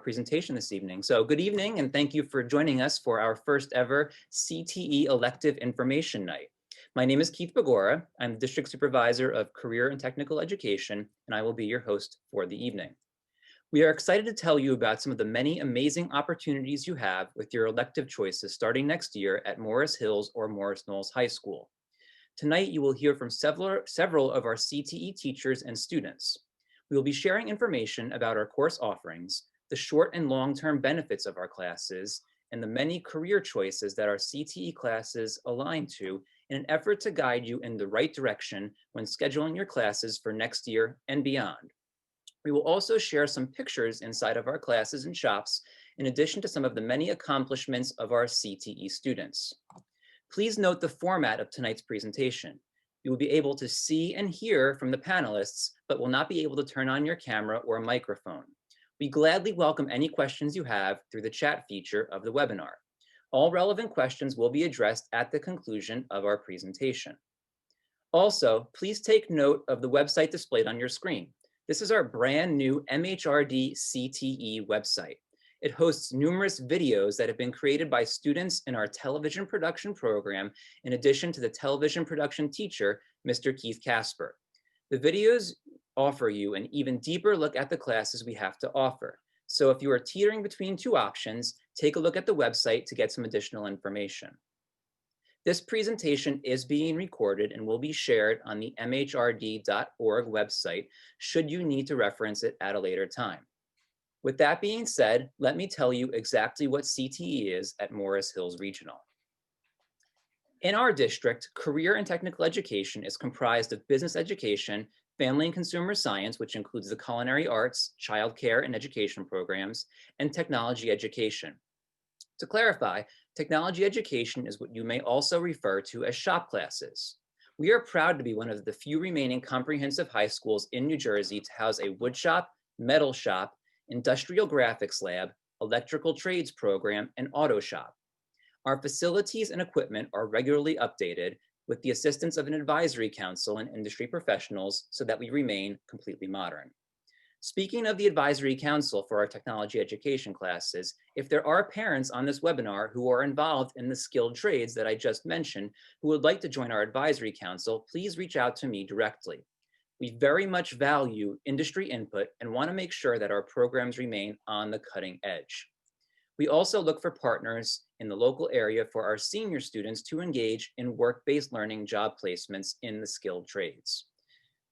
presentation this evening. So good evening and thank you for joining us for our first ever CTE Elective Information Night. My name is Keith Begora. I'm the District Supervisor of Career and Technical Education, and I will be your host for the evening. We are excited to tell you about some of the many amazing opportunities you have with your elective choices starting next year at Morris Hills or Morris Knolls High School. Tonight, you will hear from several of our CTE teachers and students. We will be sharing information about our course offerings, the short and long-term benefits of our classes, and the many career choices that our CTE classes align to in an effort to guide you in the right direction when scheduling your classes for next year and beyond. We will also share some pictures inside of our classes and shops, in addition to some of the many accomplishments of our CTE students. Please note the format of tonight's presentation. You will be able to see and hear from the panelists, but will not be able to turn on your camera or microphone. We gladly welcome any questions you have through the chat feature of the webinar. All relevant questions will be addressed at the conclusion of our presentation. Also, please take note of the website displayed on your screen. This is our brand new MHRD CTE website. It hosts numerous videos that have been created by students in our television production program, in addition to the television production teacher, Mr. Keith Casper. The videos offer you an even deeper look at the classes we have to offer. So if you are teetering between two options, take a look at the website to get some additional information. This presentation is being recorded and will be shared on the mhrd.org website should you need to reference it at a later time. With that being said, let me tell you exactly what CTE is at Morris Hills Regional. In our district, career and technical education is comprised of business education, family and consumer science, which includes the culinary arts, childcare and education programs, and technology education. To clarify, technology education is what you may also refer to as shop classes. We are proud to be one of the few remaining comprehensive high schools in New Jersey to house a wood shop, metal shop, industrial graphics lab, electrical trades program, and auto shop. Our facilities and equipment are regularly updated with the assistance of an advisory council and industry professionals so that we remain completely modern. Speaking of the advisory council for our technology education classes, if there are parents on this webinar who are involved in the skilled trades that I just mentioned who would like to join our advisory council, please reach out to me directly. We very much value industry input and want to make sure that our programs remain on the cutting edge. We also look for partners in the local area for our senior students to engage in work-based learning job placements in the skilled trades.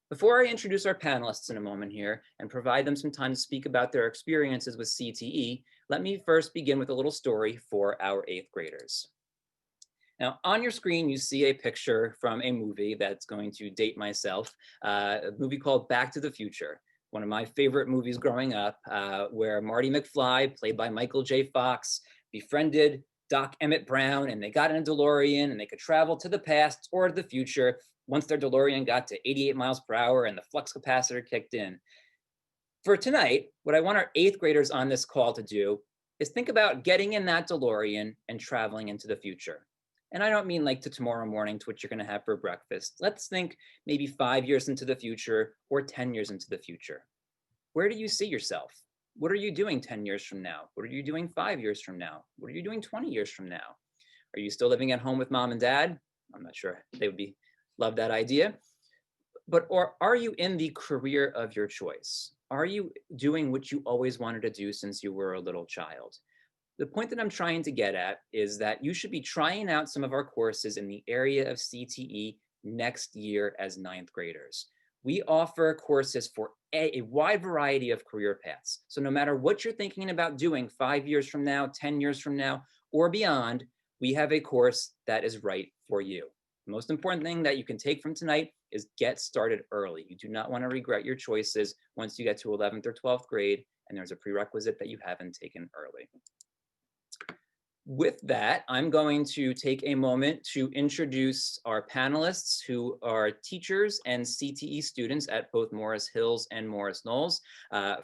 Before I introduce our panelists in a moment here and provide them some time to speak about their experiences with CTE, let me first begin with a little story for our 8th graders. Now, on your screen, you see a picture from a movie that's going to date myself, a movie called Back to the Future, one of my favorite movies growing up, where Marty McFly, played by Michael J. Fox, befriended Doc Emmett Brown, and they got in a DeLorean, and they could travel to the past or the future once their DeLorean got to 88 miles per hour and the flux capacitor kicked in. For tonight, what I want our 8th graders on this call to do is think about getting in that DeLorean and traveling into the future. And I don't mean like to tomorrow morning to what you're going to have for breakfast. Let's think maybe 5 years into the future or 10 years into the future. Where do you see yourself? What are you doing 10 years from now? What are you doing 5 years from now? What are you doing 20 years from now? Are you still living at home with mom and dad? I'm not sure. They would love that idea. Or are you in the career of your choice? Are you doing what you always wanted to do since you were a little child? The point that I'm trying to get at is that you should be trying out some of our courses in the area of CTE next year as 9th graders. We offer courses for a wide variety of career paths. So no matter what you're thinking about doing 5 years from now, 10 years from now, or beyond, we have a course that is right for you. The most important thing that you can take from tonight is get started early. You do not want to regret your choices once you get to 11th or 12th grade, and there's a prerequisite that you haven't taken early. With that, I'm going to take a moment to introduce our panelists who are teachers and CTE students at both Morris Hills and Morris Knolls.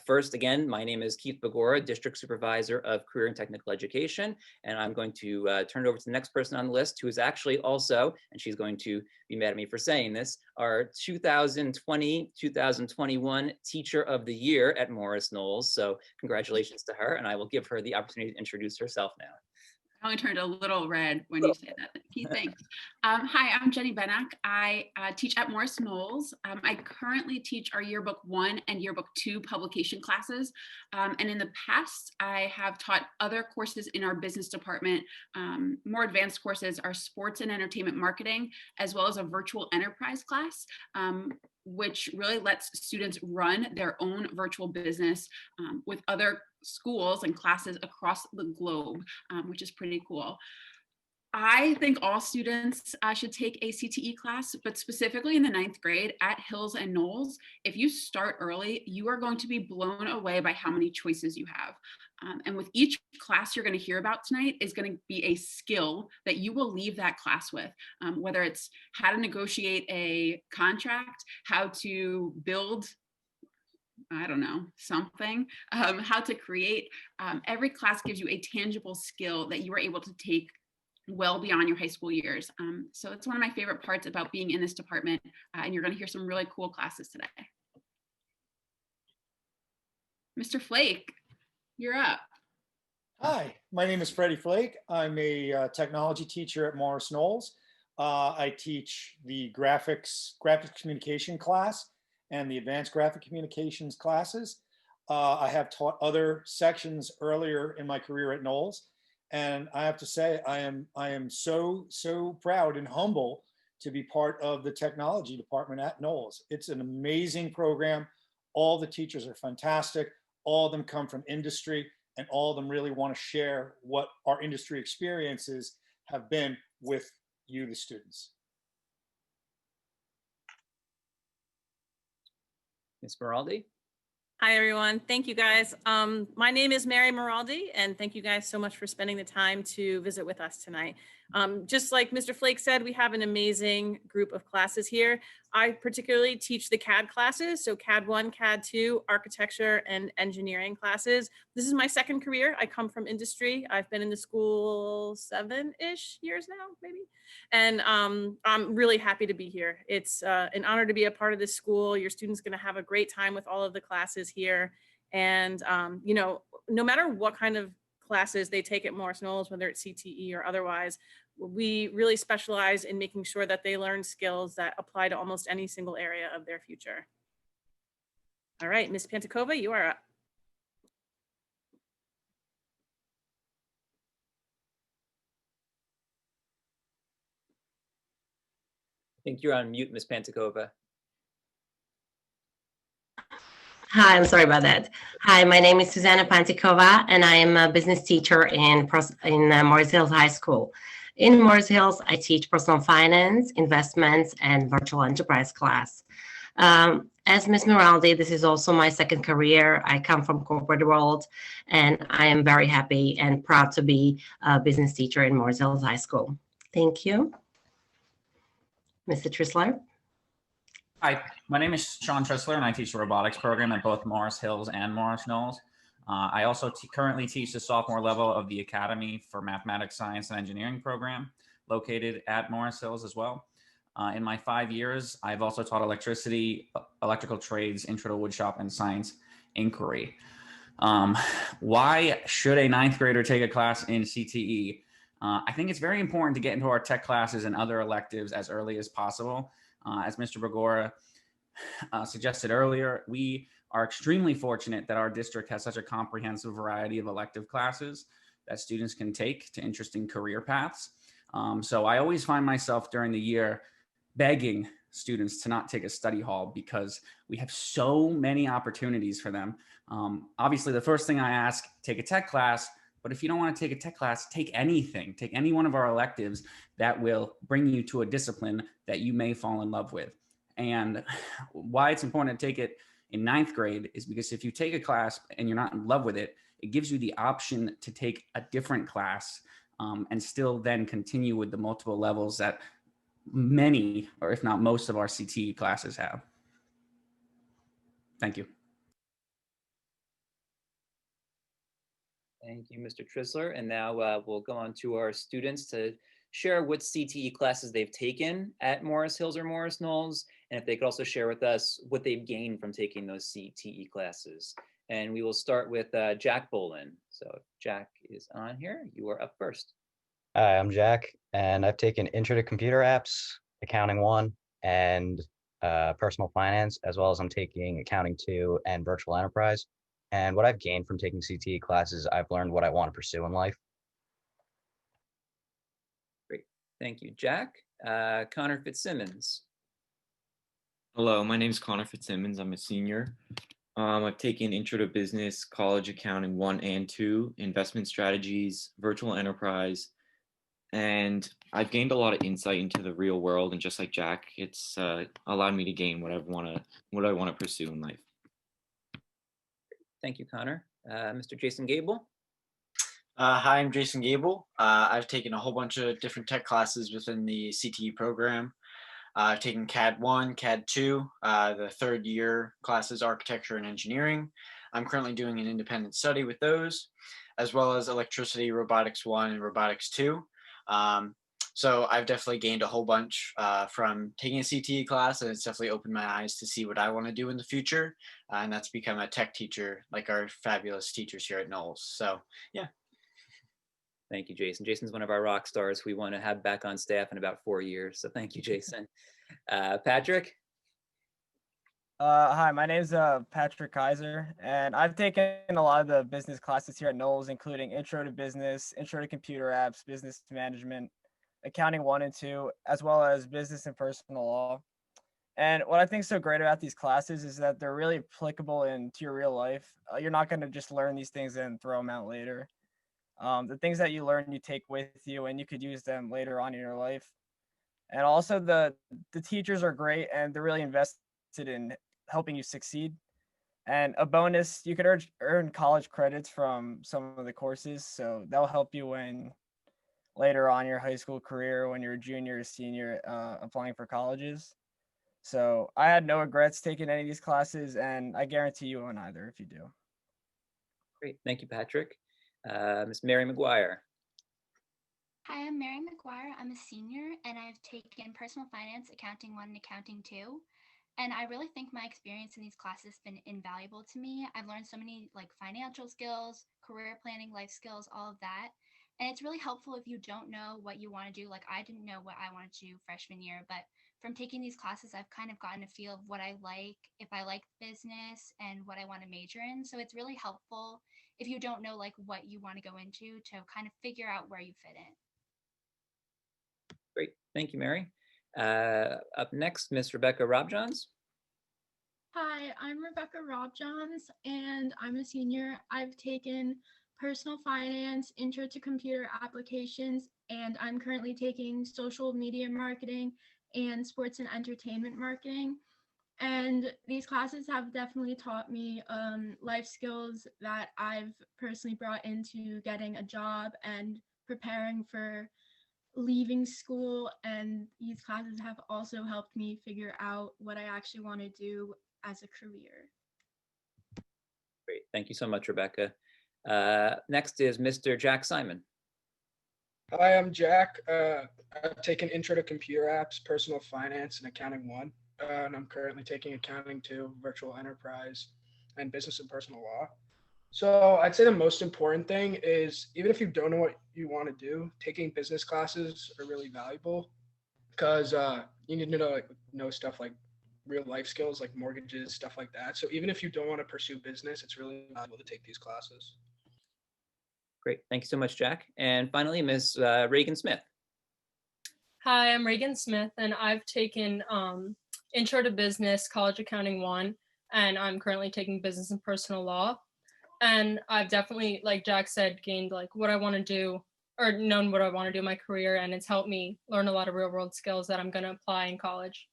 First, again, my name is Keith Begora, District Supervisor of Career and Technical Education, and I'm going to turn it over to the next person on the list, who is actually also, and she's going to be mad at me for saying this, our 2020-2021 Teacher of the Year at Morris Knolls. So congratulations to her, and I will give her the opportunity to introduce herself now. I only turned a little red when you say that. Keith, thanks. Hi, I'm Jenny Benak. I teach at Morris Knolls. I currently teach our Yearbook 1 and Yearbook 2 publication classes. And in the past, I have taught other courses in our business department. More advanced courses are sports and entertainment marketing, as well as a virtual enterprise class, which really lets students run their own virtual business with other schools and classes across the globe, which is pretty cool. I think all students should take a CTE class, but specifically in the 9th grade at Hills and Knolls, if you start early, you are going to be blown away by how many choices you have. And with each class you're going to hear about tonight is going to be a skill that you will leave that class with, whether it's how to negotiate a contract, how to build, I don't know, something, how to create. Every class gives you a tangible skill that you are able to take well beyond your high school years. So it's one of my favorite parts about being in this department, and you're going to hear some really cool classes today. Mr. Flake, you're up. Hi, my name is Freddie Flake. I'm a technology teacher at Morris Knolls. I teach the graphics communication class and the advanced graphic communications classes. I have taught other sections earlier in my career at Knolls, and I have to say I am so proud and humble to be part of the technology department at Knolls. It's an amazing program. All the teachers are fantastic. All of them come from industry, and all of them really want to share what our industry experiences have been with you, the students. Ms. Maraldi? Hi, everyone. Thank you, guys. My name is Mary Maraldi, and thank you guys so much for spending the time to visit with us tonight. Just like Mr. Flake said, we have an amazing group of classes here. I particularly teach the CAD classes, so CAD 1, CAD 2, architecture, and engineering classes. This is my second career. I come from industry. I've been in the school 7-ish years now, maybe. And I'm really happy to be here. It's an honor to be a part of this school. Your students going to have a great time with all of the classes here. And, you know, no matter what kind of classes they take at Morris Knolls, whether it's CTE or otherwise, we really specialize in making sure that they learn skills that apply to almost any single area of their future. All right, Ms. Pantakova, you are up. I think you're on mute, Ms. Pantakova. Hi, I'm sorry about that. Hi, my name is Susanna Pantikova, and I am a business teacher in Morris Hills High School. In Morris Hills, I teach personal finance, investments, and virtual enterprise class. As Ms. Miraldi, this is also my second career. I come from corporate world, and I am very happy and proud to be a business teacher in Morris Hills High School. Thank you. Mr. Trissler. Hi, my name is Sean Trissler, and I teach the robotics program at both Morris Hills and Morris Knolls. I also currently teach the sophomore level of the Academy for Mathematics, Science, and Engineering program located at Morris Hills as well. In my 5 years, I've also taught electricity, electrical trades, intro to woodshop, and science inquiry. Why should a 9th grader take a class in CTE? I think it's very important to get into our tech classes and other electives as early as possible. As Mr. Begora suggested earlier, we are extremely fortunate that our district has such a comprehensive variety of elective classes that students can take to interesting career paths. So I always find myself during the year begging students to not take a study hall because we have so many opportunities for them. Obviously, the first thing I ask, take a tech class, but if you don't want to take a tech class, take anything, take any one of our electives that will bring you to a discipline that you may fall in love with. And why it's important to take it in 9th grade is because if you take a class and you're not in love with it, it gives you the option to take a different class and still then continue with the multiple levels that many, or if not most, of our CTE classes have. Thank you. Thank you, Mr. Trisler. And now we'll go on to our students to share what CTE classes they've taken at Morris Hills or Morris Knolls, and if they could also share with us what they've gained from taking those CTE classes. And we will start with Jack Bolin. So if Jack is on here, you are up first. Hi, I'm Jack, and I've taken Intro to Computer Apps, Accounting 1, and Personal Finance, as well as I'm taking Accounting 2 and Virtual Enterprise. And what I've gained from taking CTE classes, I've learned what I want to pursue in life. Great. Thank you, Jack. Connor Fitzsimmons. Hello, my name is Connor Fitzsimmons. I'm a senior. I've taken Intro to Business, College Accounting 1 and 2, Investment Strategies, Virtual Enterprise, and I've gained a lot of insight into the real world. And just like Jack, it's allowed me to gain what I want to pursue in life. Thank you, Connor. Mr. Jason Gable. Hi, I'm Jason Gable. I've taken a whole bunch of different tech classes within the CTE program. I've taken CAD 1, CAD 2, the third year classes, Architecture and Engineering. I'm currently doing an independent study with those, as well as Electricity, Robotics 1, and Robotics 2. So I've definitely gained a whole bunch from taking a CTE class, and it's definitely opened my eyes to see what I want to do in the future. And that's become a tech teacher, like our fabulous teachers here at Knowles. So yeah. Thank you, Jason. Jason's one of our rock stars we want to have back on staff in about 4 years. So thank you, Jason. Patrick. Hi, my name is Patrick Kaiser, and I've taken a lot of the business classes here at Knowles, including Intro to Business, Intro to Computer Apps, Business Management, Accounting 1 and 2, as well as Business and Personal Law. And what I think is so great about these classes is that they're really applicable into your real life. You're not going to just learn these things and throw them out later. The things that you learn, you take with you, and you could use them later on in your life. And also the teachers are great, and they're really invested in helping you succeed. And a bonus, you could earn college credits from some of the courses, so that'll help you when later on in your high school career, when you're a junior or senior applying for colleges. So I had no regrets taking any of these classes, and I guarantee you won't either if you do. Great. Thank you, Patrick. Ms. Mary McGuire. Hi, I'm Mary McGuire. I'm a senior, and I've taken Personal Finance, Accounting 1, and Accounting 2. And I really think my experience in these classes has been invaluable to me. I've learned so many financial skills, career planning, life skills, all of that. And it's really helpful if you don't know what you want to do. Like I didn't know what I wanted to do freshman year, but from taking these classes, I've kind of gotten a feel of what I like, if I like business and what I want to major in. So it's really helpful if you don't know what you want to go into to kind of figure out where you fit in. Great. Thank you, Mary. Up next, Miss Rebecca Robjohns. Hi, I'm Rebecca Robjohns, and I'm a senior. I've taken Personal Finance, Intro to Computer Applications, and I'm currently taking Social Media Marketing and Sports and Entertainment Marketing. And these classes have definitely taught me life skills that I've personally brought into getting a job and preparing for leaving school. And these classes have also helped me figure out what I actually want to do as a career. Great. Thank you so much, Rebecca. Next is Mr. Jack Simon. Hi, I'm Jack. I've taken Intro to Computer Apps, Personal Finance, and Accounting 1. And I'm currently taking Accounting 2, Virtual Enterprise, and Business and Personal Law. So I'd say the most important thing is, even if you don't know what you want to do, taking business classes are really valuable because you need to know stuff like real life skills, like mortgages, stuff like that. So even if you don't want to pursue business, it's really valuable to take these classes. Great. Thank you so much, Jack. And finally, Ms. Reagan Smith. Hi, I'm Reagan Smith, and I've taken Intro to Business, College Accounting 1, and I'm currently taking Business and Personal Law. And I've definitely, like Jack said, gained what I want to do, or known what I want to do in my career, and it's helped me learn a lot of real world skills that I'm going to apply in college.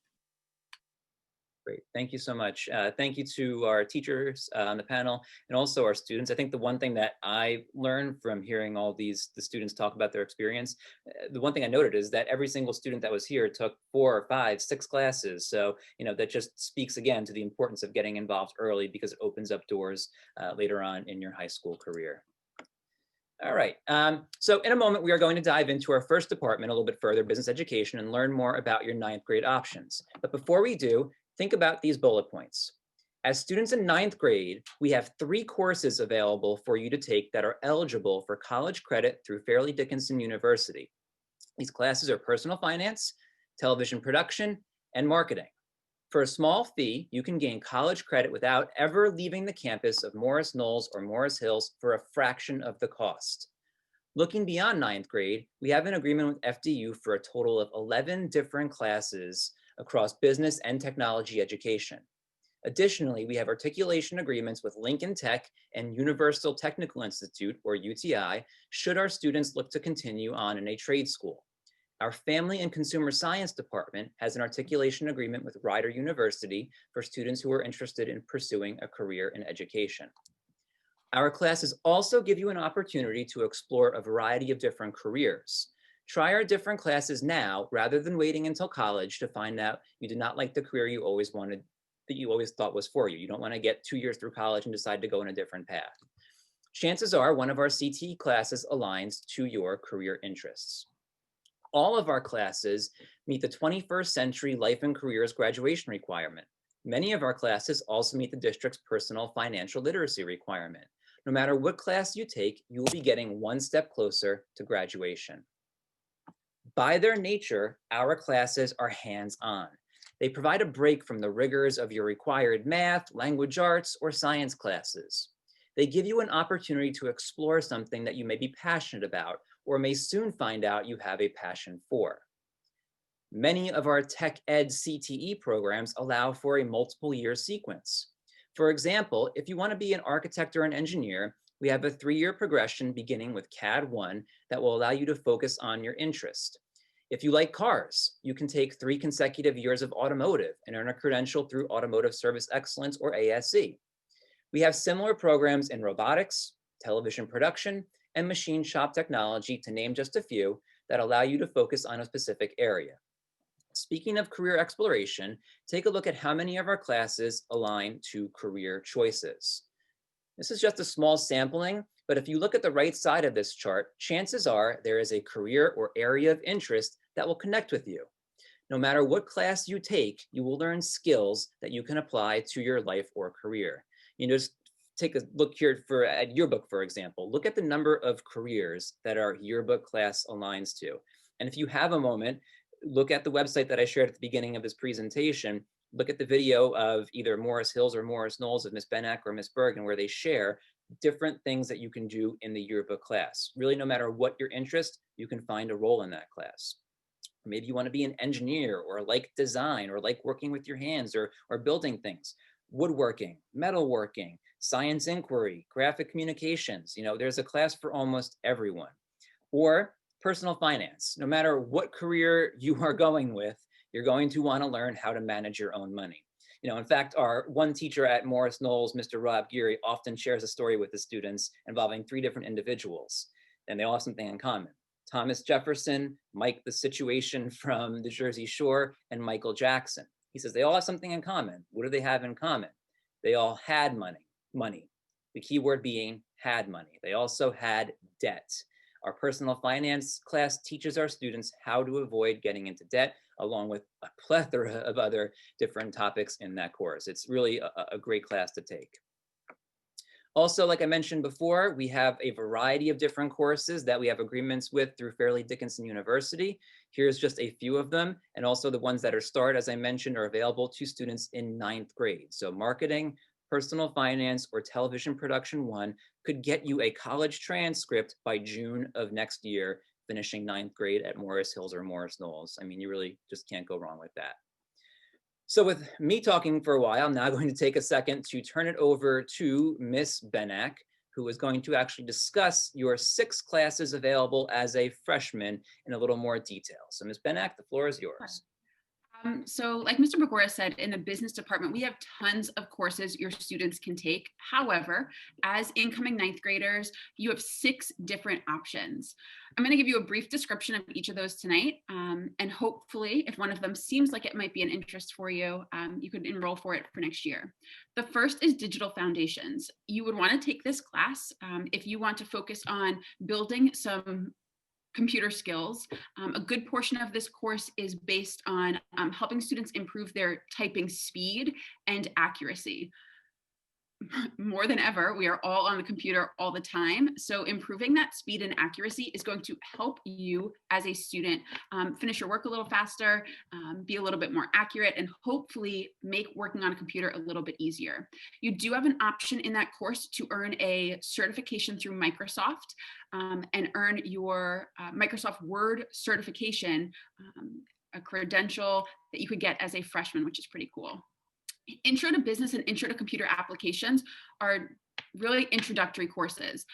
Great, thank you so much. Thank you to our teachers on the panel and also our students. I think the one thing that I learned from hearing all the students talk about their experience, the one thing I noted is that every single student that was here took 4 or 5, 6 classes. So, that just speaks again to the importance of getting involved early because it opens up doors later on in your high school career. All right, so in a moment, we are going to dive into our first department a little bit further, business education, and learn more about your 9th grade options. But before we do, think about these bullet points. As students in 9th grade, we have 3 courses available for you to take that are eligible for college credit through Fairleigh Dickinson University. These classes are personal finance, television production, and marketing. For a small fee, you can gain college credit without ever leaving the campus of Morris Knolls or Morris Hills for a fraction of the cost. Looking beyond 9th grade, we have an agreement with FDU for a total of 11 different classes across business and technology education. Additionally, we have articulation agreements with Lincoln Tech and Universal Technical Institute, or UTI, should our students look to continue on in a trade school. Our Family and Consumer Science Department has an articulation agreement with Rider University for students who are interested in pursuing a career in education. Our classes also give you an opportunity to explore a variety of different careers. Try our different classes now rather than waiting until college to find out you did not like the career you always wanted, that you always thought was for you. You don't want to get 2 years through college and decide to go in a different path. Chances are one of our CTE classes aligns to your career interests. All of our classes meet the 21st Century Life and Careers graduation requirement. Many of our classes also meet the district's personal financial literacy requirement. No matter what class you take, you will be getting one step closer to graduation. By their nature, our classes are hands-on. They provide a break from the rigors of your required math, language arts, or science classes. They give you an opportunity to explore something that you may be passionate about or may soon find out you have a passion for. Many of our tech ed CTE programs allow for a multiple year sequence. For example, if you want to be an architect or an engineer, we have a 3-year progression beginning with CAD 1 that will allow you to focus on your interest. If you like cars, you can take 3 consecutive years of automotive and earn a credential through Automotive Service Excellence, or ASE. We have similar programs in robotics, television production, and machine shop technology, to name just a few, that allow you to focus on a specific area. Speaking of career exploration, take a look at how many of our classes align to career choices. This is just a small sampling, but if you look at the right side of this chart, chances are there is a career or area of interest that will connect with you. No matter what class you take, you will learn skills that you can apply to your life or career. Just take a look here at yearbook, for example. Look at the number of careers that our yearbook class aligns to. And if you have a moment, look at the website that I shared at the beginning of this presentation. Look at the video of either Morris Hills or Morris Knolls of Miss Benak or Miss Bergen, where they share different things that you can do in the yearbook class. Really, no matter what your interest, you can find a role in that class. Maybe you want to be an engineer or like design or like working with your hands or building things. Woodworking, metalworking, science inquiry, graphic communications. There's a class for almost everyone. Or personal finance. No matter what career you are going with, you're going to want to learn how to manage your own money. In fact, our one teacher at Morris Knolls, Mr. Rob Geary, often shares a story with the students involving 3 different individuals, and they all have something in common. Thomas Jefferson, Mike the Situation from the Jersey Shore, and Michael Jackson. He says they all have something in common. What do they have in common? They all had money. The key word being had money. They also had debt. Our personal finance class teaches our students how to avoid getting into debt, along with a plethora of other different topics in that course. It's really a great class to take. Also, like I mentioned before, we have a variety of different courses that we have agreements with through Fairleigh Dickinson University. Here's just a few of them, and also the ones that are starred, as I mentioned, are available to students in 9th grade. So marketing, personal finance, or television production 1 could get you a college transcript by June of next year, finishing 9th grade at Morris Hills or Morris Knolls. I mean, you really just can't go wrong with that. So with me talking for a while, I'm now going to take a second to turn it over to Miss Benak, who is going to actually discuss your 6 classes available as a freshman in a little more detail. So Miss Benak, the floor is yours. So like Mr. Begora said, in the business department, we have tons of courses your students can take. However, as incoming ninth graders, you have 6 different options. I'm going to give you a brief description of each of those tonight. And hopefully, if one of them seems like it might be an interest for you, you could enroll for it for next year. The first is Digital Foundations. You would want to take this class if you want to focus on building some computer skills. A good portion of this course is based on helping students improve their typing speed and accuracy. More than ever, we are all on the computer all the time. So improving that speed and accuracy is going to help you as a student finish your work a little faster, be a little bit more accurate, and hopefully make working on a computer a little bit easier. You do have an option in that course to earn a certification through Microsoft and earn your Microsoft Word certification, a credential that you could get as a freshman, which is pretty cool. Intro to Business and Intro to Computer Applications are really introductory courses.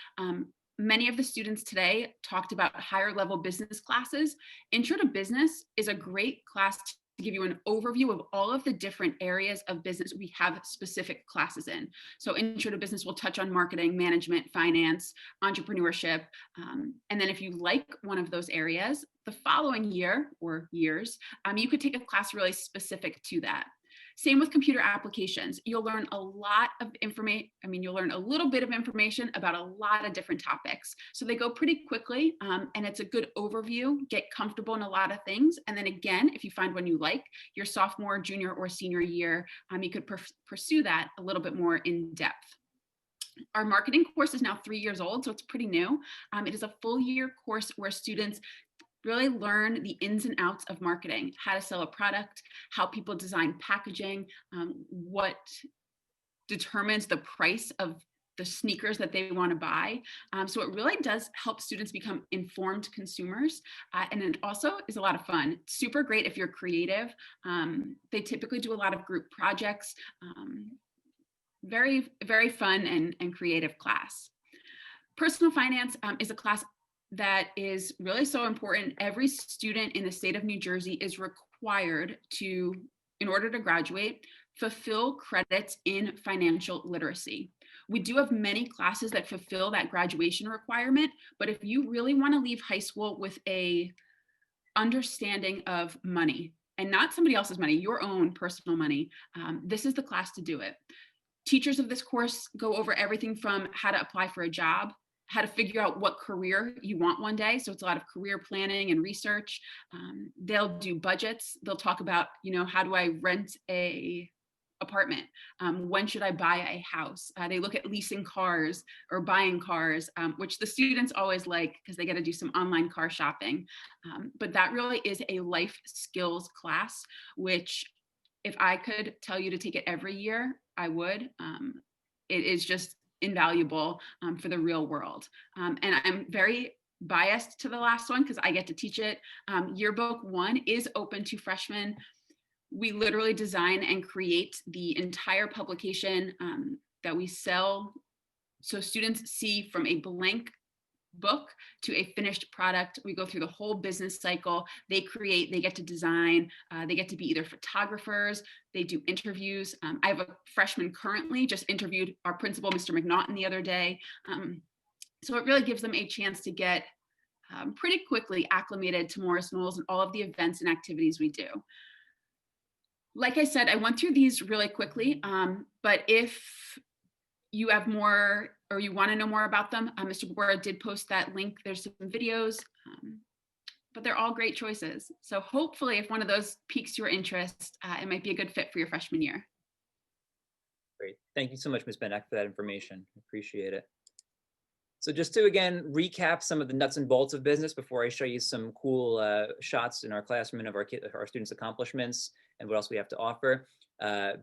Many of the students today talked about higher level business classes. Intro to Business is a great class to give you an overview of all of the different areas of business we have specific classes in. So Intro to Business will touch on marketing, management, finance, entrepreneurship. And then if you like one of those areas, the following year or years, you could take a class really specific to that. Same with computer applications. You'll learn a lot of information. You'll learn a little bit of information about a lot of different topics. So they go pretty quickly and it's a good overview, get comfortable in a lot of things. And then again, if you find one you like, your sophomore, junior, or senior year, you could pursue that a little bit more in depth. Our marketing course is now 3 years old, so it's pretty new. It is a full year course where students really learn the ins and outs of marketing, how to sell a product, how people design packaging, what determines the price of the sneakers that they want to buy. So it really does help students become informed consumers. And it also is a lot of fun. Super great if you're creative. They typically do a lot of group projects. Very, very fun and creative class. Personal Finance is a class that is really so important. Every student in the state of New Jersey is required to, in order to graduate, fulfill credits in financial literacy. We do have many classes that fulfill that graduation requirement, but if you really want to leave high school with a understanding of money, and not somebody else's money, your own personal money, this is the class to do it. Teachers of this course go over everything from how to apply for a job, how to figure out what career you want one day. So it's a lot of career planning and research. They'll do budgets. They'll talk about, how do I rent a apartment? When should I buy a house? They look at leasing cars or buying cars, which the students always like because they get to do some online car shopping. But that really is a life skills class, which if I could tell you to take it every year, I would. It is just invaluable for the real world. And I'm very biased to the last one because I get to teach it. Yearbook 1 is open to freshmen. We literally design and create the entire publication that we sell. So students see from a blank book to a finished product. We go through the whole business cycle. They create, they get to design, they get to be either photographers, they do interviews. I have a freshman currently just interviewed our principal, Mr. McNaughton, the other day. So it really gives them a chance to get pretty quickly acclimated to Morris Knowles and all of the events and activities we do. Like I said, I went through these really quickly, but if you have more or you want to know more about them, Mr. Begora did post that link. There's some videos, but they're all great choices. So hopefully if one of those piques your interest, it might be a good fit for your freshman year. Great. Thank you so much, Ms. Benek, for that information. Appreciate it. So just to, again, recap some of the nuts and bolts of business before I show you some cool shots in our classroom and of our students' accomplishments and what else we have to offer.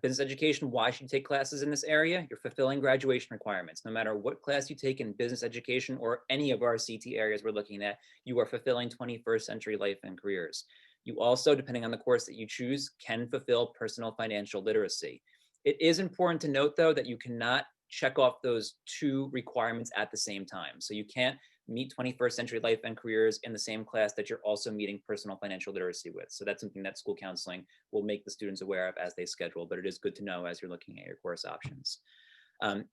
Business education, why should you take classes in this area? You're fulfilling graduation requirements. No matter what class you take in business education or any of our CT areas we're looking at, you are fulfilling 21st century life and careers. You also, depending on the course that you choose, can fulfill personal financial literacy. It is important to note, though, that you cannot check off those two requirements at the same time. So you can't meet 21st century life and careers in the same class that you're also meeting personal financial literacy with. So that's something that school counseling will make the students aware of as they schedule, but it is good to know as you're looking at your course options.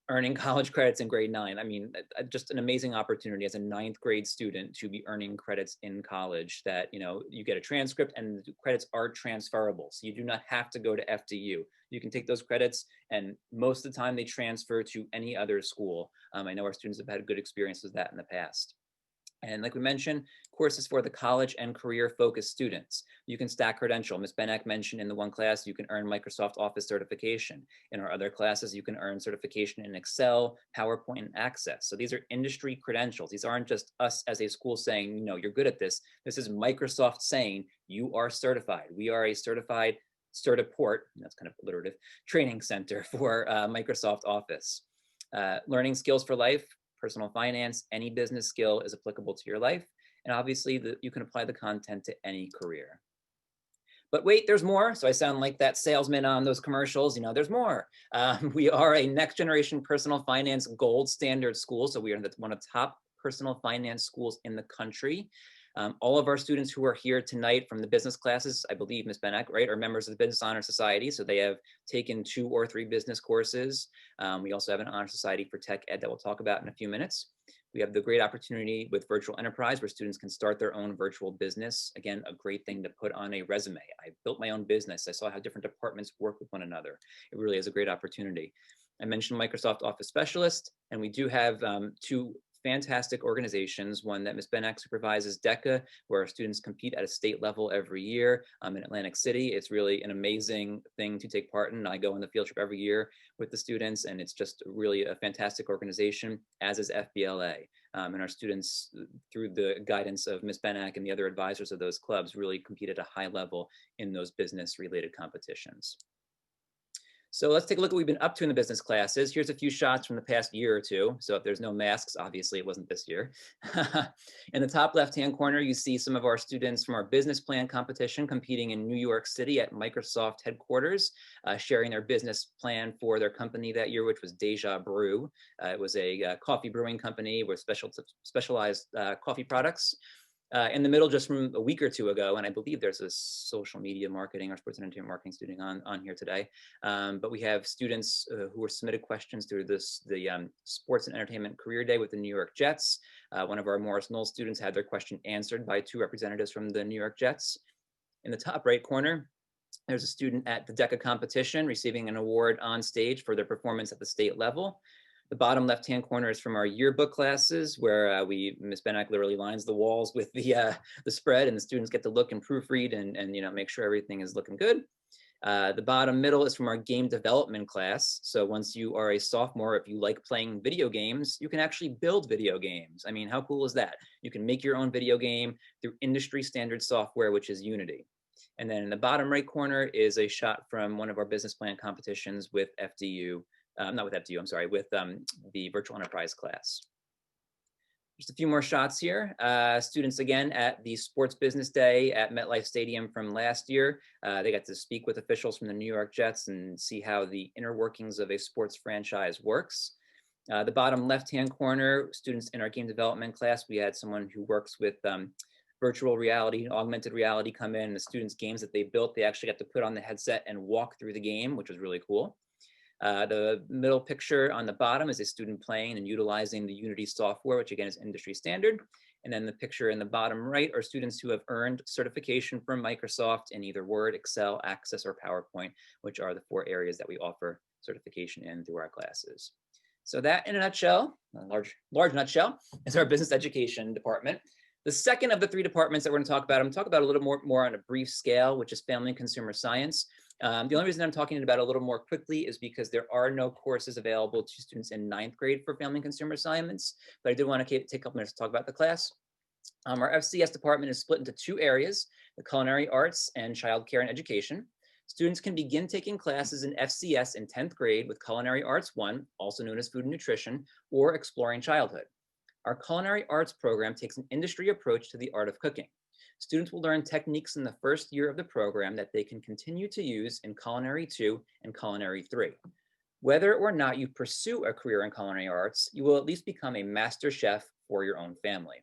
Earning college credits in grade 9. I mean, just an amazing opportunity as a 9th grade student to be earning credits in college that, you know, you get a transcript and the credits are transferable. So you do not have to go to FDU. You can take those credits and most of the time they transfer to any other school. I know our students have had good experiences with that in the past. And like we mentioned, courses for the college and career focused students. You can stack credential. Ms. Benak mentioned in the one class, you can earn Microsoft Office certification. In our other classes, you can earn certification in Excel, PowerPoint, and Access. So these are industry credentials. These aren't just us as a school saying, you know, you're good at this. This is Microsoft saying you are certified. We are a certified Certiport, that's kind of alliterative, training center for Microsoft Office. Learning skills for life. Personal finance, any business skill is applicable to your life. And obviously you can apply the content to any career. But wait, there's more. So I sound like that salesman on those commercials, you know, there's more. We are a next generation personal finance gold standard school. So we are one of the top personal finance schools in the country. All of our students who are here tonight from the business classes, I believe Ms. Benek, right, are members of the Business Honor Society. So they have taken 2 or 3 business courses. We also have an Honor Society for Tech Ed that we'll talk about in a few minutes. We have the great opportunity with Virtual Enterprise where students can start their own virtual business. Again, a great thing to put on a resume. I built my own business. I saw how different departments work with one another. It really is a great opportunity. I mentioned Microsoft Office Specialist, and we do have 2 fantastic organizations, one that Ms. Benak supervises, DECA, where our students compete at a state level every year in Atlantic City. It's really an amazing thing to take part in. I go on the field trip every year with the students, and it's just really a fantastic organization, as is FBLA. And our students, through the guidance of Ms. Benak and the other advisors of those clubs, really compete at a high level in those business-related competitions. So let's take a look at what we've been up to in the business classes. Here's a few shots from the past year or two. So if there's no masks, obviously it wasn't this year. In the top left-hand corner, you see some of our students from our business plan competition competing in New York City at Microsoft headquarters, sharing their business plan for their company that year, which was Deja Brew. It was a coffee brewing company with specialized coffee products. In the middle, just from a week or 2 ago, and I believe there's a social media marketing or sports and entertainment marketing student on here today, but we have students who were submitted questions through the Sports and Entertainment Career Day with the New York Jets. One of our Morris Knowles students had their question answered by 2 representatives from the New York Jets. In the top right corner, there's a student at the DECA competition receiving an award on stage for their performance at the state level. The bottom left-hand corner is from our yearbook classes where Ms. Benak literally lines the walls with the spread and the students get to look and proofread and you know, make sure everything is looking good. The bottom middle is from our game development class. So once you are a sophomore, if you like playing video games, you can actually build video games. I mean, how cool is that? You can make your own video game through industry standard software, which is Unity. And then in the bottom right corner is a shot from one of our business plan competitions with FDU. Not with FDU, I'm sorry, with the Virtual Enterprise class. Just a few more shots here. Students again at the Sports Business Day at MetLife Stadium from last year. They got to speak with officials from the New York Jets and see how the inner workings of a sports franchise works. The bottom left-hand corner, students in our game development class, we had someone who works with virtual reality and augmented reality come in. And the students' games that they built, they actually got to put on the headset and walk through the game, which was really cool. The middle picture on the bottom is a student playing and utilizing the Unity software, which again is industry standard. And then the picture in the bottom right are students who have earned certification from Microsoft in either Word, Excel, Access, or PowerPoint, which are the 4 areas that we offer certification in through our classes. So that in a nutshell, a large nutshell, is our business education department. The second of the 3 departments that we're going to talk about, I'm going to talk about a little more on a brief scale, which is family and consumer science. The only reason I'm talking about it a little more quickly is because there are no courses available to students in 9th grade for family and consumer science, but I did want to take a couple minutes to talk about the class. Our FCS department is split into 2 areas, the culinary arts and childcare and education. Students can begin taking classes in FCS in 10th grade with Culinary Arts 1, also known as Food and Nutrition, or Exploring Childhood. Our culinary arts program takes an industry approach to the art of cooking. Students will learn techniques in the first year of the program that they can continue to use in Culinary 2 and Culinary 3. Whether or not you pursue a career in culinary arts, you will at least become a master chef for your own family.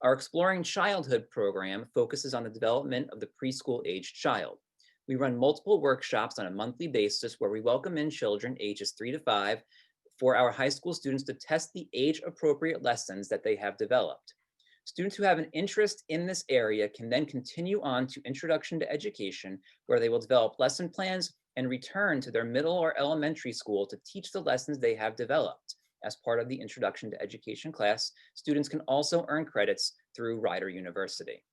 Our Exploring Childhood program focuses on the development of the preschool-aged child. We run multiple workshops on a monthly basis where we welcome in children ages 3 to 5 for our high school students to test the age-appropriate lessons that they have developed. Students who have an interest in this area can then continue on to Introduction to Education, where they will develop lesson plans and return to their middle or elementary school to teach the lessons they have developed. As part of the Introduction to Education class, students can also earn credits through Rider University.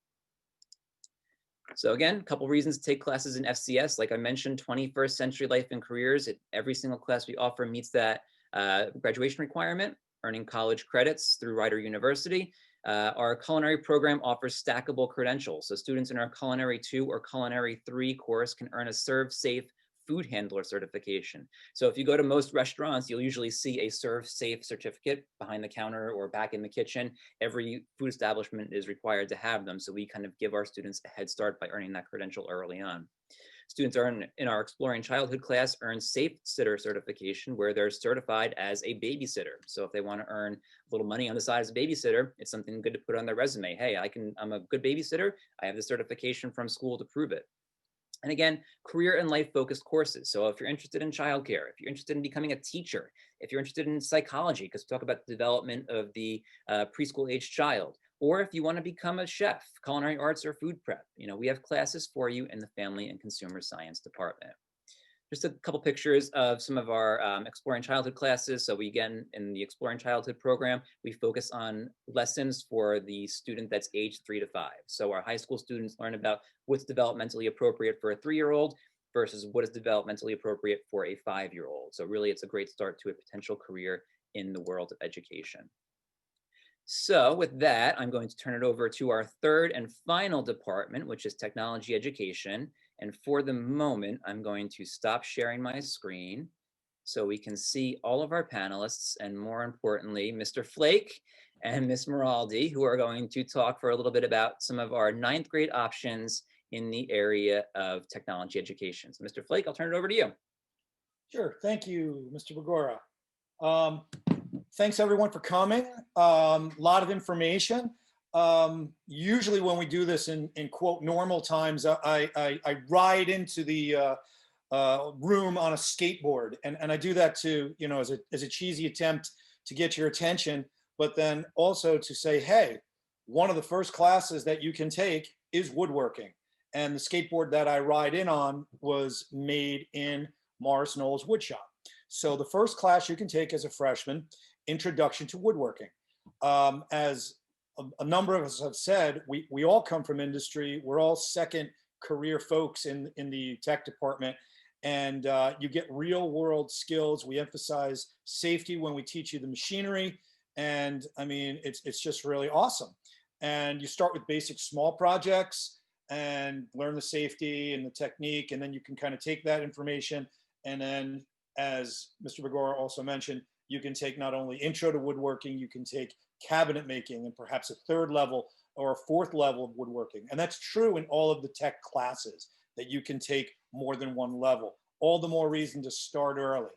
So again, a couple reasons to take classes in FCS. Like I mentioned, 21st Century Life and Careers, every single class we offer meets that graduation requirement, earning college credits through Rider University. Our culinary program offers stackable credentials. So students in our Culinary 2 or Culinary 3 course can earn a Serve Safe food handler certification. So if you go to most restaurants, you'll usually see a Serve Safe certificate behind the counter or back in the kitchen. Every food establishment is required to have them. So we kind of give our students a head start by earning that credential early on. Students in our Exploring Childhood class earn Safe Sitter certification, where they're certified as a babysitter. So if they want to earn a little money on the side as a babysitter, it's something good to put on their resume. Hey, I'm a good babysitter. I have the certification from school to prove it. And again, career and life focused courses. So if you're interested in childcare, if you're interested in becoming a teacher, if you're interested in psychology, because we talk about the development of the preschool age child, or if you want to become a chef, culinary arts or food prep, we have classes for you in the Family and Consumer Science department. Just a couple pictures of some of our Exploring Childhood classes. So we, again, in the Exploring Childhood program, we focus on lessons for the student that's aged 3 to 5. So our high school students learn about what's developmentally appropriate for a 3-year-old versus what is developmentally appropriate for a 5-year-old. So really, it's a great start to a potential career in the world of education. So with that, I'm going to turn it over to our third and final department, which is technology education. And for the moment, I'm going to stop sharing my screen so we can see all of our panelists, and more importantly, Mr. Flake and Ms. Maraldi, who are going to talk for a little bit about some of our 9th grade options in the area of technology education. So Mr. Flake, I'll turn it over to you. Sure, thank you, Mr. Begora. Thanks everyone for coming. Lot of information. Usually when we do this in quote normal times, I ride into the room on a skateboard, and I do that to, as a cheesy attempt to get your attention, but then also to say, hey, one of the first classes that you can take is woodworking. And the skateboard that I ride in on was made in Morris Knowles Woodshop. So the first class you can take as a freshman, Introduction to Woodworking. As a number of us have said, we all come from industry. We're all second career folks in the tech department, and you get real world skills. We emphasize safety when we teach you the machinery, and I mean, it's just really awesome. And you start with basic small projects and learn the safety and the technique, and then you can kind of take that information, and then, as Mr. Begora also mentioned, you can take not only intro to woodworking, you can take cabinet making and perhaps a 3rd level or a 4th level of woodworking. And that's true in all of the tech classes, that you can take more than one level. All the more reason to start early.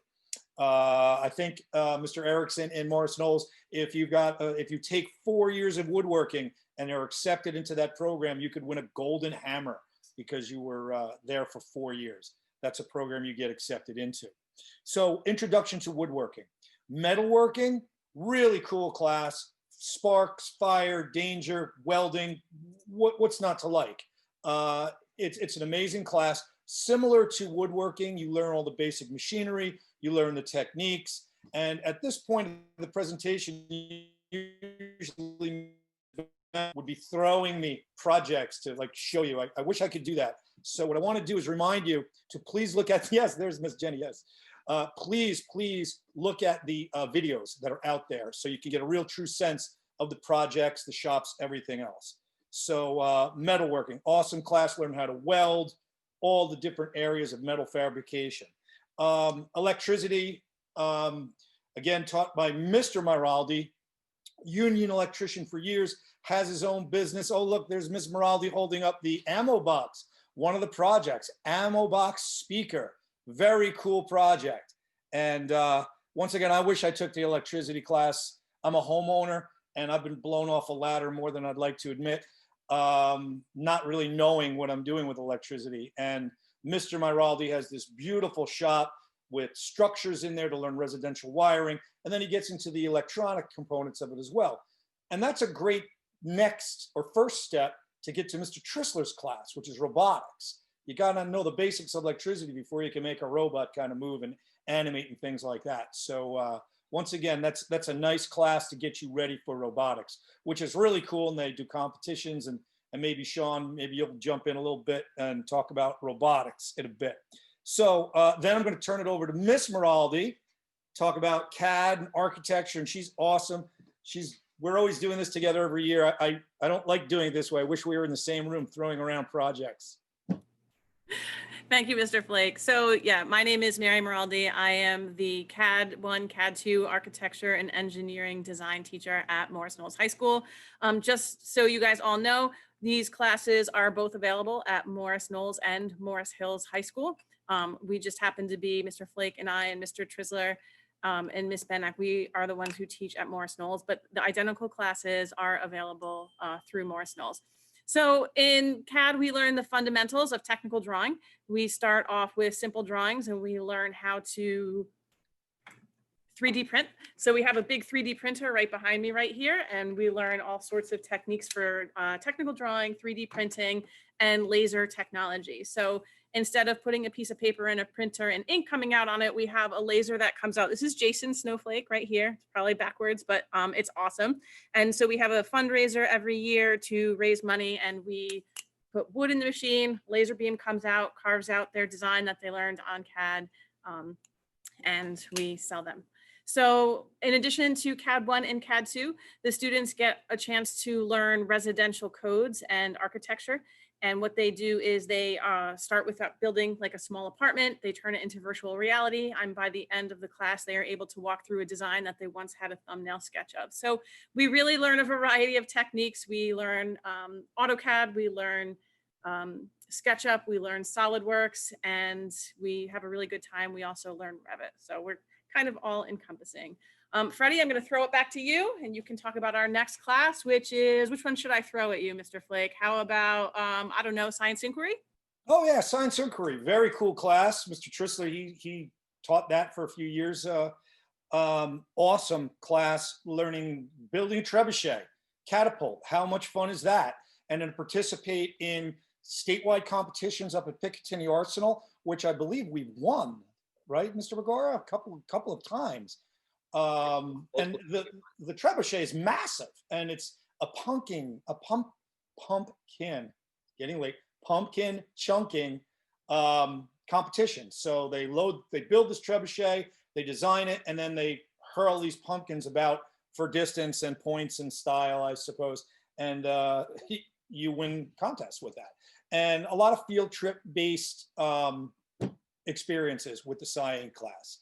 I think Mr. Erickson in Morris Knowles, if you take 4 years of woodworking and are accepted into that program, you could win a golden hammer because you were there for 4 years. That's a program you get accepted into. So Introduction to Woodworking. Metalworking, really cool class. Sparks, fire, danger, welding, what's not to like? It's an amazing class. Similar to woodworking, you learn all the basic machinery, you learn the techniques, and at this point in the presentation, you usually would be throwing me projects to like show you. I wish I could do that. So what I want to do is remind you to please look at, yes, there's Miss Jenny, yes. Please look at the videos that are out there so you can get a real true sense of the projects, the shops, everything else. So metalworking, awesome class, learn how to weld, all the different areas of metal fabrication. Electricity, again, taught by Mr. Maraldi, union electrician for years, has his own business. Oh, look, there's Ms. Maraldi holding up the ammo box, one of the projects, ammo box speaker. Very cool project. And once again, I wish I took the electricity class. I'm a homeowner and I've been blown off a ladder more than I'd like to admit, not really knowing what I'm doing with electricity. And Mr. Miraldi has this beautiful shop with structures in there to learn residential wiring. And then he gets into the electronic components of it as well. And that's a great next or first step to get to Mr. Trissler's class, which is robotics. You gotta know the basics of electricity before you can make a robot kind of move and animate and things like that. So once again, that's a nice class to get you ready for robotics, which is really cool. And they do competitions, and maybe Sean, maybe you'll jump in a little bit and talk about robotics in a bit. So then I'm going to turn it over to Miss Miraldi, talk about CAD and architecture, and she's awesome. We're always doing this together every year. I don't like doing it this way. I wish we were in the same room throwing around projects. Thank you, Mr. Flake. So yeah, my name is Mary Miraldi. I am the CAD 1, CAD 2 architecture and engineering design teacher at Morris Knowles High School. Just so you guys all know, these classes are both available at Morris Knowles and Morris Hills High School. We just happen to be, Mr. Flake and I and Mr. Trissler and Miss Benak, we are the ones who teach at Morris Knowles, but the identical classes are available through Morris Knowles. So in CAD, we learn the fundamentals of technical drawing. We start off with simple drawings and we learn how to 3D print. So we have a big 3D printer right behind me right here, and we learn all sorts of techniques for technical drawing, 3D printing, and laser technology. So instead of putting a piece of paper in a printer and ink coming out on it, we have a laser that comes out. This is Jason Snowflake right here. It's probably backwards, but it's awesome. And so we have a fundraiser every year to raise money, and we put wood in the machine, laser beam comes out, carves out their design that they learned on CAD, and we sell them. So in addition to CAD 1 and CAD 2, the students get a chance to learn residential codes and architecture. And what they do is they start with building like a small apartment. They turn it into virtual reality. And by the end of the class, they are able to walk through a design that they once had a thumbnail sketch of. So we really learn a variety of techniques. We learn AutoCAD, we learn SketchUp, we learn SolidWorks, and we have a really good time. We also learn Revit. So we're kind of all encompassing. Freddie, I'm going to throw it back to you, and you can talk about our next class, which one should I throw at you, Mr. Flake? How about, I don't know, science inquiry? Oh yeah, science inquiry, very cool class. Mr. Trissler, he taught that for a few years. Awesome class, learning, building a trebuchet, catapult. How much fun is that? And then participate in statewide competitions up at Picatinny Arsenal, which I believe we've won, right, Mr. Begora? A couple of times. And the trebuchet is massive, and it's a pumpkin, getting late, pumpkin chunking competition. So they build this trebuchet, they design it, and then they hurl these pumpkins about for distance and points and style, I suppose. And you win contests with that. And a lot of field trip based experiences with the science class.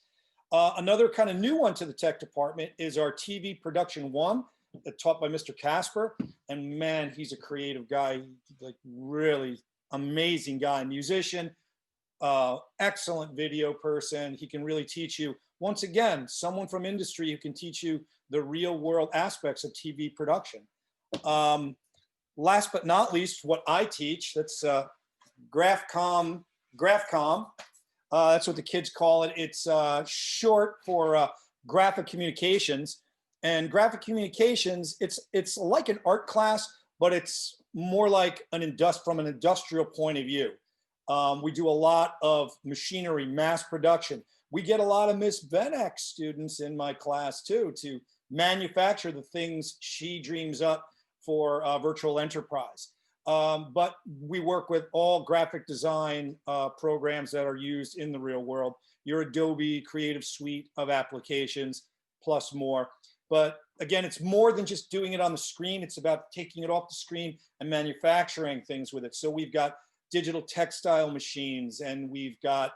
Another kind of new one to the tech department is our TV production 1, taught by Mr. Casper. And man, he's a creative guy, like really amazing guy, musician, excellent video person. He can really teach you, once again, someone from industry who can teach you the real world aspects of TV production. Last but not least, what I teach, that's GraphCom. That's what the kids call it. It's short for graphic communications. And graphic communications, it's like an art class, but it's more like from an industrial point of view. We do a lot of machinery, mass production. We get a lot of Miss Benak students in my class too, to manufacture the things she dreams up for virtual enterprise. But we work with all graphic design programs that are used in the real world, your Adobe Creative Suite of applications, plus more. But again, it's more than just doing it on the screen. It's about taking it off the screen and manufacturing things with it. So we've got digital textile machines, and we've got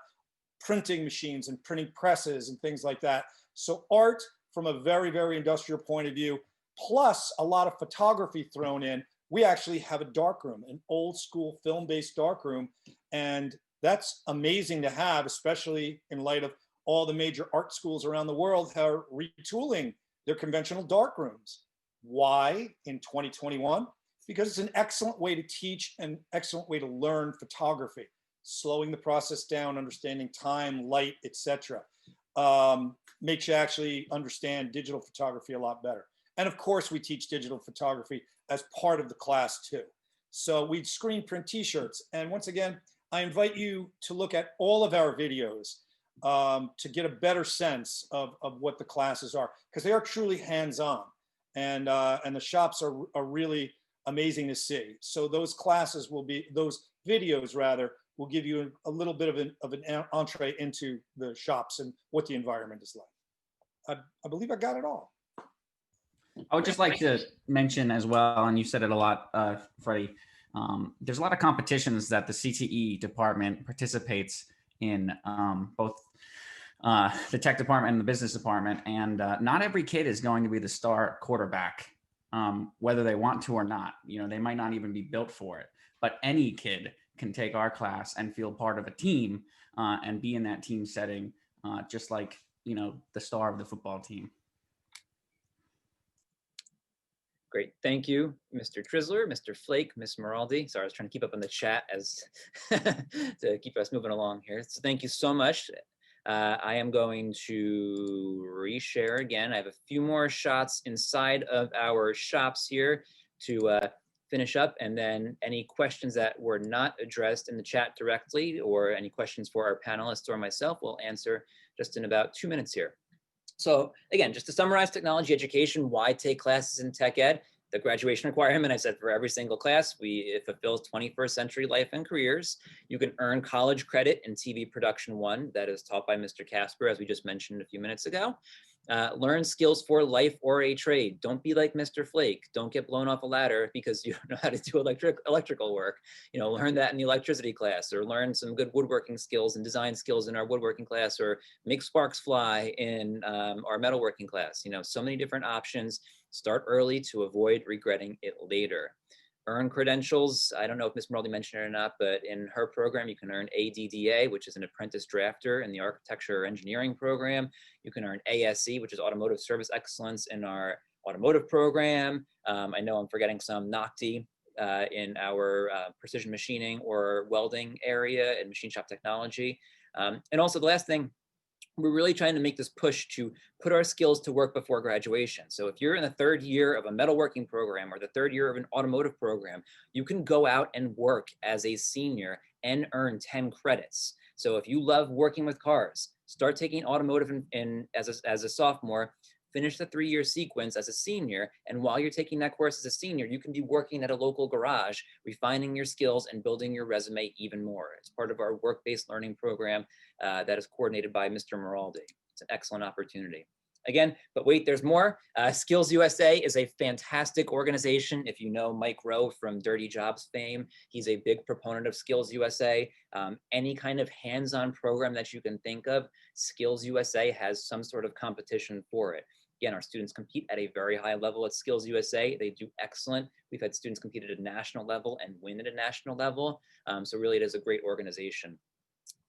printing machines and printing presses and things like that. So art from a very, very industrial point of view, plus a lot of photography thrown in. We actually have a darkroom, an old school film-based darkroom, and that's amazing to have, especially in light of all the major art schools around the world are retooling their conventional dark rooms. Why in 2021? Because it's an excellent way to teach, an excellent way to learn photography, slowing the process down, understanding time, light, etc. Makes you actually understand digital photography a lot better. And of course, we teach digital photography as part of the class too. So we screen print t-shirts. And once again, I invite you to look at all of our videos to get a better sense of what the classes are, because they are truly hands-on. And the shops are really amazing to see. So those classes will be, those videos rather, will give you a little bit of an entree into the shops and what the environment is like. I believe I got it all. I would just like to mention as well, and you said it a lot, Freddie, there's a lot of competitions that the CTE department participates in, both the tech department and the business department. And not every kid is going to be the star quarterback, whether they want to or not. You know, they might not even be built for it, but any kid can take our class and feel part of a team and be in that team setting, just like, you know, the star of the football team. Great, thank you, Mr. Trisler, Mr. Flake, Ms. Maraldi. Sorry, I was trying to keep up on the chat as to keep us moving along here. So thank you so much. I am going to reshare again. I have a few more shots inside of our shops here to finish up, and then any questions that were not addressed in the chat directly, or any questions for our panelists or myself, we'll answer just in about 2 minutes here. So again, just to summarize technology education, why take classes in tech ed? The graduation requirement, I said for every single class, it fulfills 21st century life and careers. You can earn college credit in TV Production 1, that is taught by Mr. Casper, as we just mentioned a few minutes ago. Learn skills for life or a trade. Don't be like Mr. Flake. Don't get blown off a ladder because you don't know how to do electrical work. You know, learn that in the electricity class, or learn some good woodworking skills and design skills in our woodworking class, or make sparks fly in our metalworking class. You know, so many different options. Start early to avoid regretting it later. Earn credentials. I don't know if Ms. Maraldi mentioned it or not, but in her program, you can earn ADDA, which is an apprentice drafter in the architecture or engineering program. You can earn ASE, which is automotive service excellence in our automotive program. I know I'm forgetting some NOCTI in our precision machining or welding area and machine shop technology. And also the last thing, we're really trying to make this push to put our skills to work before graduation. So if you're in the third year of a metalworking program or the third year of an automotive program, you can go out and work as a senior and earn 10 credits. So if you love working with cars, start taking automotive as a sophomore, finish the 3-year sequence as a senior, and while you're taking that course as a senior, you can be working at a local garage, refining your skills and building your resume even more. It's part of our work-based learning program that is coordinated by Mr. Maraldi. It's an excellent opportunity. Again, but wait, there's more. Skills USA is a fantastic organization. If you know Mike Rowe from Dirty Jobs fame, he's a big proponent of Skills USA. Any kind of hands-on program that you can think of, Skills USA has some sort of competition for it. Again, our students compete at a very high level at Skills USA. They do excellent. We've had students compete at a national level and win at a national level. So really it is a great organization.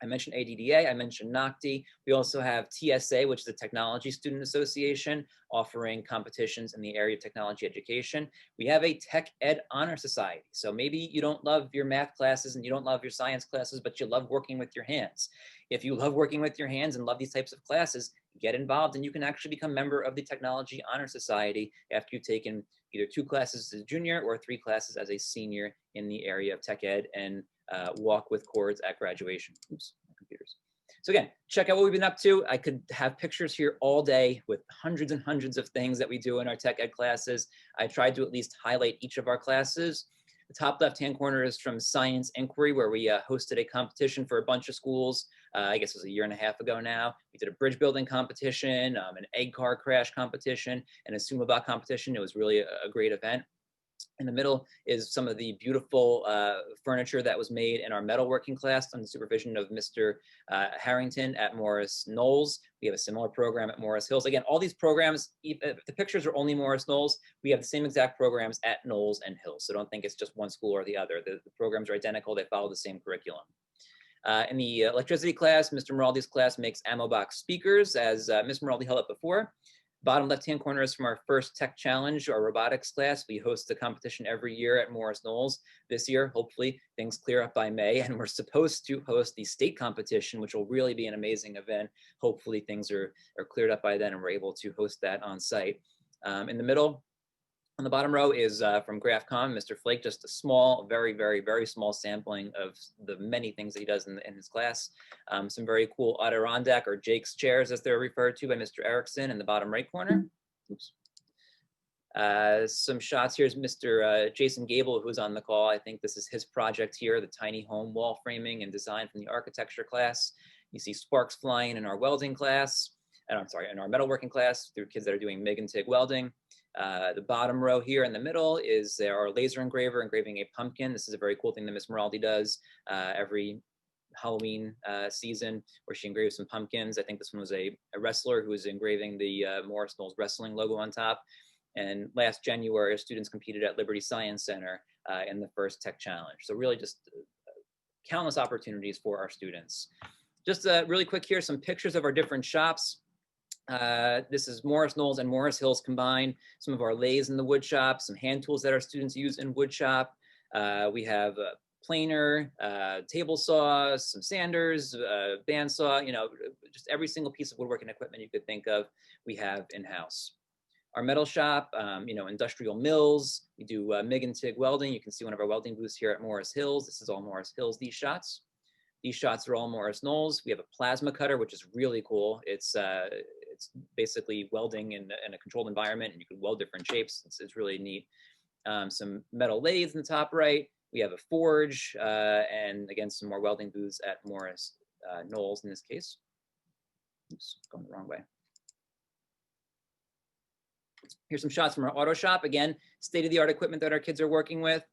I mentioned ADDA, I mentioned NOCTI. We also have TSA, which is a Technology Student Association, offering competitions in the area of technology education. We have a Tech Ed Honor Society. So maybe you don't love your math classes and you don't love your science classes, but you love working with your hands. If you love working with your hands and love these types of classes, get involved and you can actually become a member of the Technology Honor Society after you've taken either 2 classes as a junior or 3 classes as a senior in the area of tech ed and walk with cords at graduation. Oops, my computers. So again, check out what we've been up to. I could have pictures here all day with hundreds and hundreds of things that we do in our tech ed classes. I tried to at least highlight each of our classes. The top left-hand corner is from Science Inquiry, where we hosted a competition for a bunch of schools. I guess it was a 1.5 years ago now. We did a bridge building competition, an egg car crash competition, and a sumo bot competition. It was really a great event. In the middle is some of the beautiful furniture that was made in our metalworking class under the supervision of Mr. Harrington at Morris Knowles. We have a similar program at Morris Hills. Again, all these programs, if the pictures are only Morris Knowles, we have the same exact programs at Knowles and Hills. So don't think it's just one school or the other. The programs are identical. They follow the same curriculum. In the electricity class, Mr. Maraldi's class makes ammo box speakers, as Ms. Maraldi held up before. Bottom left-hand corner is from our first tech challenge, our robotics class. We host a competition every year at Morris Knowles. This year, hopefully, things clear up by May, and we're supposed to host the state competition, which will really be an amazing event. Hopefully, things are cleared up by then, and we're able to host that on site. In the middle, on the bottom row is from GraphCom, Mr. Flake, just a small, very, very, very small sampling of the many things that he does in his class. Some very cool Adirondack or Jake's chairs, as they're referred to by Mr. Erickson in the bottom right corner. Oops. Some shots. Here's Mr. Jason Gable, who's on the call. I think this is his project here, the tiny home wall framing and design from the architecture class. You see sparks flying in our welding class, and I'm sorry, in our metalworking class through kids that are doing MIG and TIG welding. The bottom row here in the middle is our laser engraver engraving a pumpkin. This is a very cool thing that Miss Maraldi does every Halloween season, where she engraves some pumpkins. I think this one was a wrestler who was engraving the Morris Knowles wrestling logo on top. And last January, our students competed at Liberty Science Center in the first tech challenge. So really just countless opportunities for our students. Just really quick here, some pictures of our different shops. This is Morris Knowles and Morris Hills combined. Some of our lathes in the wood shop, some hand tools that our students use in wood shop. We have a planer, table saws, some sanders, bandsaw, you know, just every single piece of woodworking equipment you could think of, we have in-house. Our metal shop, you know, industrial mills. We do MIG and TIG welding. You can see one of our welding booths here at Morris Hills. This is all Morris Hills, these shots. These shots are all Morris Knowles. We have a plasma cutter, which is really cool. It's basically welding in a controlled environment, and you can weld different shapes. It's really neat. Some metal lathes in the top right. We have a forge, and again, some more welding booths at Morris Knowles in this case. Oops, going the wrong way. Here's some shots from our auto shop. Again, state-of-the-art equipment that our kids are working with.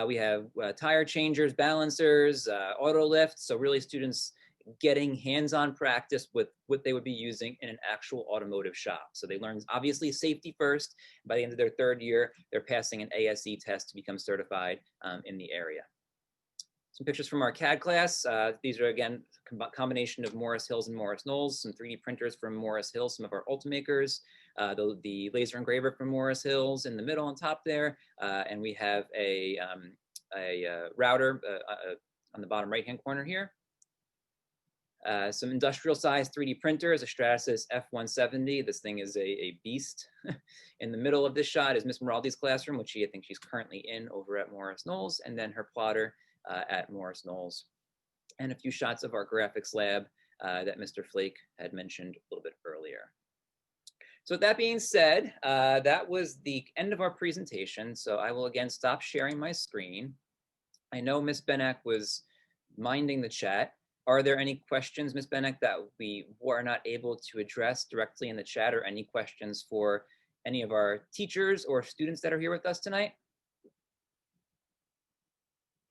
We have tire changers, balancers, auto lifts. So really students getting hands-on practice with what they would be using in an actual automotive shop. So they learn obviously safety first. By the end of their third year, they're passing an ASE test to become certified in the area. Some pictures from our CAD class. These are, again, a combination of Morris Hills and Morris Knowles, some 3D printers from Morris Hills, some of our Ultimakers, the laser engraver from Morris Hills in the middle on top there, and we have a router on the bottom right-hand corner here. Some industrial size 3D printers, a Stratasys F170. This thing is a beast. In the middle of this shot is Miss Maraldi's classroom, which I think she's currently in over at Morris Knowles, and then her plotter at Morris Knowles. And a few shots of our graphics lab that Mr. Flake had mentioned a little bit earlier. So with that being said, that was the end of our presentation. So I will again stop sharing my screen. I know Ms. Benak was minding the chat. Are there any questions, Ms. Benek, that we were not able to address directly in the chat, or any questions for any of our teachers or students that are here with us tonight?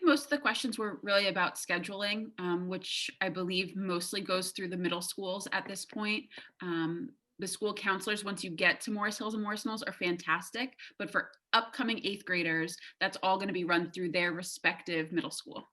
Most of the questions were really about scheduling, which I believe mostly goes through the middle schools at this point. The school counselors, once you get to Morris Hills and Morris Knowles, are fantastic, but for upcoming 8th graders, that's all going to be run through their respective middle school.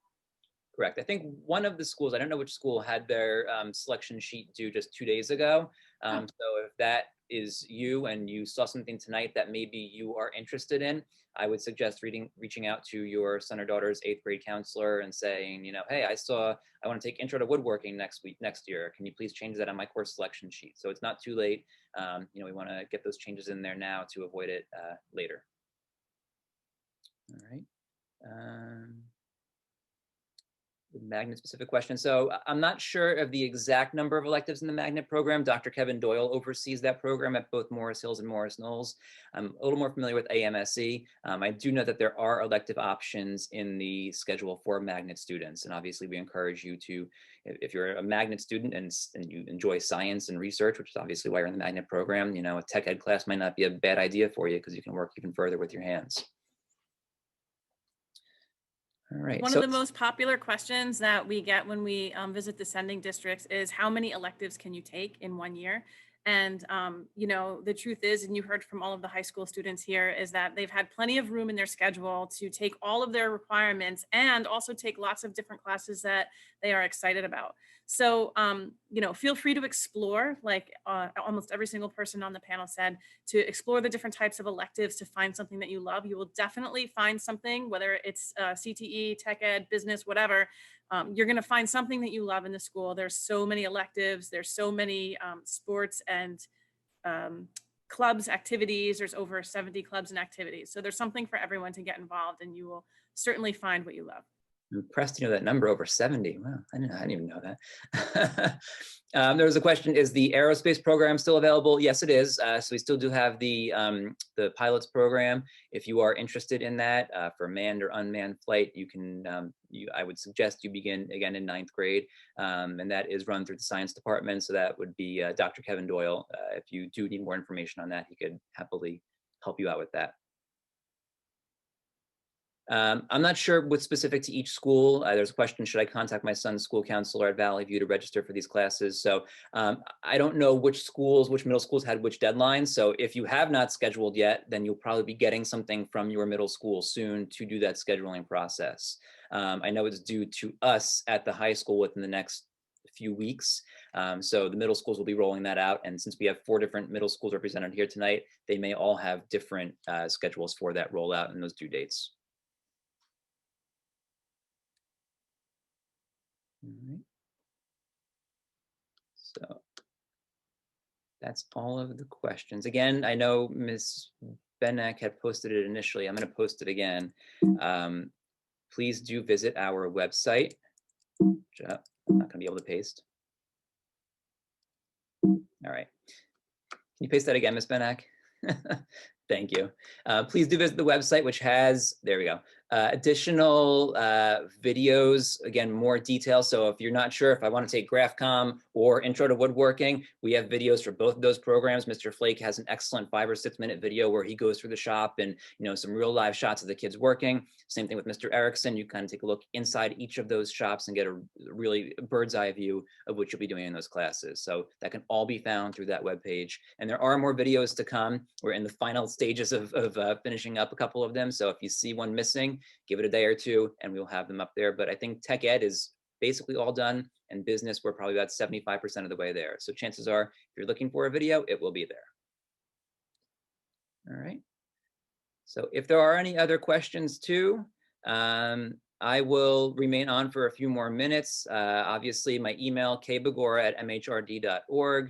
Correct. I think one of the schools, I don't know which school, had their selection sheet due just 2 days ago. So if that is you and you saw something tonight that maybe you are interested in, I would suggest reaching out to your son or daughter's 8th grade counselor and saying, you know, hey, I want to take Intro to Woodworking next year. Can you please change that on my course selection sheet? So it's not too late. You know, we want to get those changes in there now to avoid it later. All right. The magnet specific question. So I'm not sure of the exact number of electives in the magnet program. Dr. Kevin Doyle oversees that program at both Morris Hills and Morris Knowles. I'm a little more familiar with AMSE. I do know that there are elective options in the schedule for magnet students. And obviously we encourage you to, if you're a magnet student and you enjoy science and research, which is obviously why you're in the magnet program, you know, a tech ed class might not be a bad idea for you because you can work even further with your hands. All right. One of the most popular questions that we get when we visit the sending districts is how many electives can you take in 1 year? And, you know, the truth is, and you heard from all of the high school students here, is that they've had plenty of room in their schedule to take all of their requirements and also take lots of different classes that they are excited about. So, you know, feel free to explore, like almost every single person on the panel said, to explore the different types of electives to find something that you love. You will definitely find something, whether it's CTE, tech ed, business, whatever. You're going to find something that you love in the school. There's so many electives. There's so many sports and clubs, activities. There's over 70 clubs and activities. So there's something for everyone to get involved, and you will certainly find what you love. I'm impressed to know that number, over 70. Wow, I didn't even know that. There was a question, is the aerospace program still available? Yes, it is. So we still do have the pilots program. If you are interested in that for manned or unmanned flight, you can, I would suggest you begin again in 9th grade. And that is run through the science department. So that would be Dr. Kevin Doyle. If you do need more information on that, he could happily help you out with that. I'm not sure what's specific to each school. There's a question, should I contact my son's school counselor at Valley View to register for these classes? So I don't know which middle schools had which deadlines. So if you have not scheduled yet, then you'll probably be getting something from your middle school soon to do that scheduling process. I know it's due to us at the high school within the next few weeks. So the middle schools will be rolling that out. And since we have 4 different middle schools represented here tonight, they may all have different schedules for that rollout and those due dates. All right. So that's all of the questions. Again, I know Ms. Benek had posted it initially. I'm going to post it again. Please do visit our website, which I'm not going to be able to paste. All right. Can you paste that again, Ms. Benek? Thank you. Please do visit the website, which has, there we go, additional videos, again, more details. So if you're not sure if I want to take GraphCom or Intro to Woodworking, we have videos for both of those programs. Mr. Flake has an excellent 5 or 6 minute video where he goes through the shop and, you know, some real live shots of the kids working. Same thing with Mr. Erickson. You kind of take a look inside each of those shops and get a really bird's eye view of what you'll be doing in those classes. So that can all be found through that webpage. And there are more videos to come. We're in the final stages of finishing up a couple of them. So if you see one missing, give it a day or two and we'll have them up there. But I think tech ed is basically all done, and business, we're probably about 75% of the way there. So chances are, if you're looking for a video, it will be there. All right. So if there are any other questions too, I will remain on for a few more minutes. Obviously, my email, kbagora@mhrd.org.